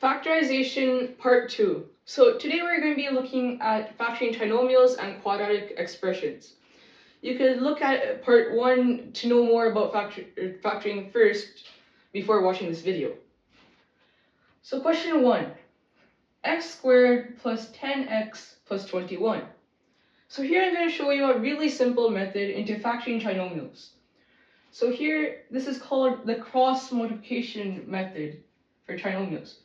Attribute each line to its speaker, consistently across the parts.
Speaker 1: Factorization Part 2. So today we're going to be looking at factoring trinomials and quadratic expressions. You could look at Part 1 to know more about factoring first before watching this video. So question 1. X squared plus 10x plus 21. So here I'm going to show you a really simple method into factoring trinomials. So here, this is called the cross multiplication method for trinomials.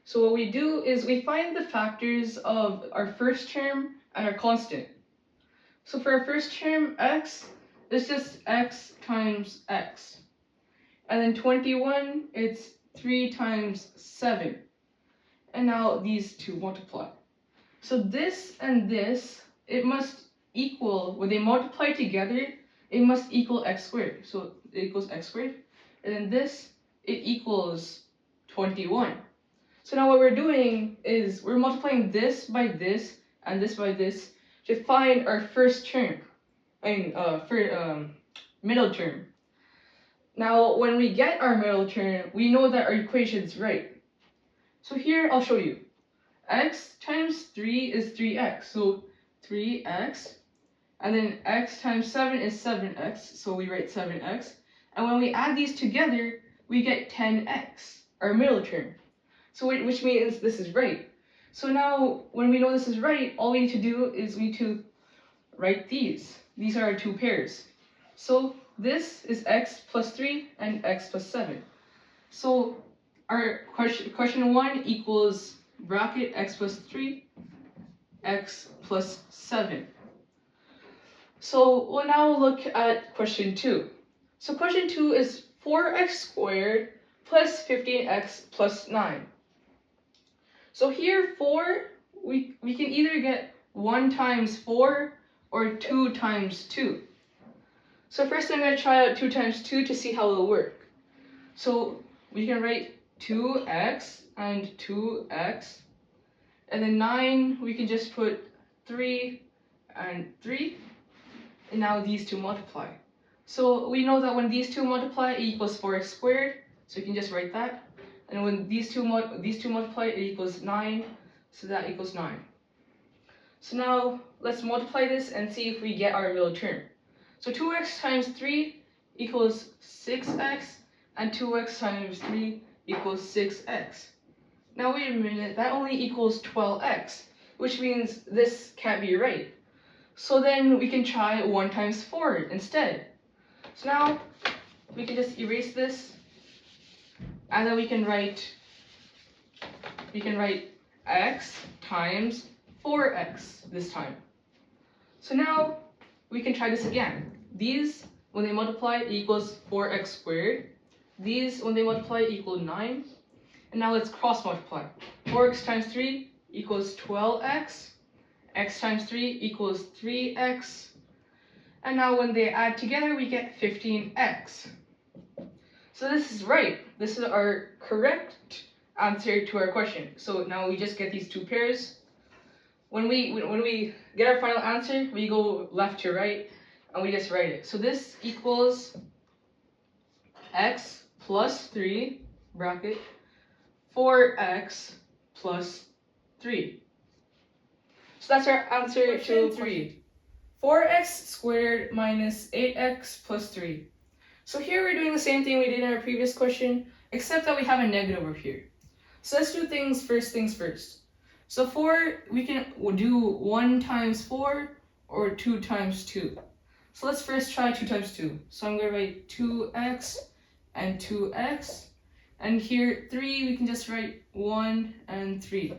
Speaker 1: So what we do is we find the factors of our first term and our constant. So for our first term, x, it's just x times x. And then 21, it's 3 times 7. And now these two multiply. So this and this, it must equal, when they multiply together, it must equal x squared. So it equals x squared. And then this, it equals 21. So now what we're doing is we're multiplying this by this and this by this to find our first term, middle term. Now when we get our middle term, we know that our equation is right. So here I'll show you. X times 3 is 3x, so 3x. And then x times 7 is 7x, so we write 7x. And when we add these together, we get 10x, our middle term. So which means this is right. So now, when we know this is right, all we need to do is we need to write these. These are our two pairs. So this is x plus 3 and x plus 7. So our question 1 equals bracket x plus 3, x plus 7. So we'll now look at question 2. So question 2 is 4x squared plus 15x plus 9. So here 4, we can either get 1 times 4 or 2 times 2. So first I'm going to try out 2 times 2 to see how it'll work. So we can write 2x and 2x. And then 9, we can just put 3 and 3. And now these two multiply. So we know that when these two multiply, it equals 4x squared. So you can just write that. And when these two multiply, it equals 9. So that equals 9. So now let's multiply this and see if we get our middle term. So 2x times 3 equals 6x. And 2x times 3 equals 6x. Now wait a minute, that only equals 12x. Which means this can't be right. So then we can try 1 times 4 instead. So now we can just erase this, and then we can write x times 4x this time. So now we can try this again. These, when they multiply, equals 4x squared. These, when they multiply, equal 9. And now let's cross multiply. 4x times 3 equals 12x. X times 3 equals 3x. And now when they add together, we get 15x. So this is right. This is our correct answer to our question. So now we just get these two pairs. When we get our final answer, we go left to right, and we just write it. So this equals x plus 3, bracket, 4x plus 3. So that's our answer to 3. 4x squared minus 8x plus 3. So here we're doing the same thing we did in our previous question, except that we have a negative over here. So let's do things first. So 4, we can do 1 times 4 or 2 times 2. So let's first try 2 times 2. So I'm going to write 2x and 2x. And here 3, we can just write 1 and 3.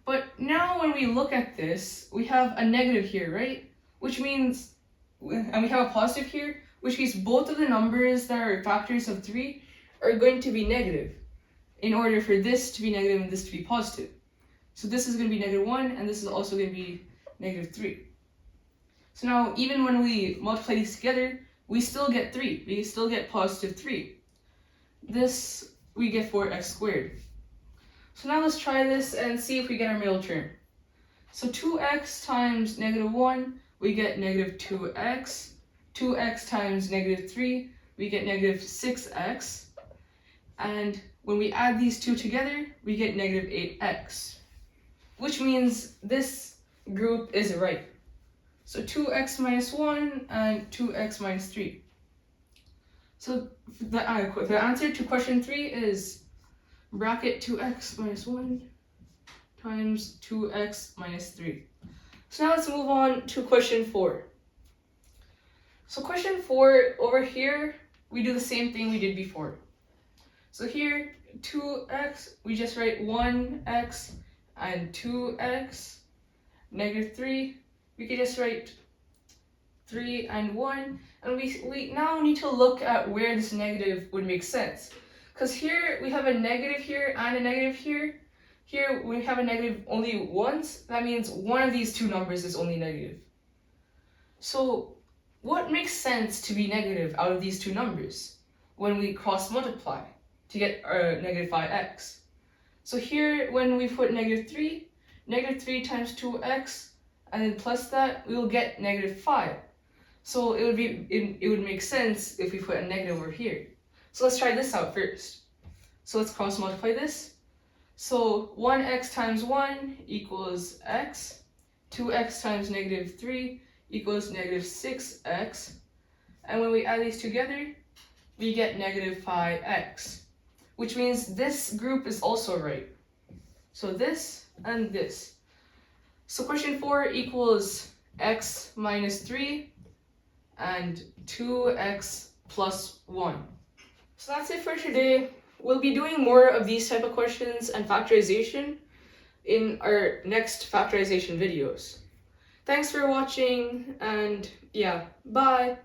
Speaker 1: But now when we look at this, we have a negative here, right? Which means, and we have a positive here, which means both of the numbers that are factors of 3 are going to be negative in order for this to be negative and this to be positive. So this is going to be negative 1, and this is also going to be negative 3. So now, even when we multiply these together, we still get 3. We still get positive 3. This, we get 4x squared. So now let's try this and see if we get our middle term. So 2x times negative 1, we get negative 2x. 2x times negative 3, we get negative 6x. And when we add these two together, we get negative 8x, which means this group is right. So 2x minus 1 and 2x minus 3. So the answer to question 3 is bracket 2x minus 1 times 2x minus 3. So now let's move on to question 4. So question 4, over here, we do the same thing we did before. So here, 2x, we just write 1x and 2x, negative 3, we can just write 3 and 1, and we now need to look at where this negative would make sense. Because here, we have a negative here and a negative here. Here, we have a negative only once. That means one of these two numbers is only negative. So, what makes sense to be negative out of these two numbers when we cross multiply to get negative 5x? So here, when we put negative 3 times 2x, and then plus that, we will get negative 5. So it would make sense if we put a negative over here. So let's try this out first. So let's cross multiply this. So 1x times 1 equals x. 2x times negative 3 equals negative 6x. And when we add these together, we get negative 5x, which means this group is also right. So this and this. So question 4 equals x minus 3 and 2x plus 1. So that's it for today. We'll be doing more of these type of questions and factorization in our next factorization videos. Thanks for watching, and yeah, bye!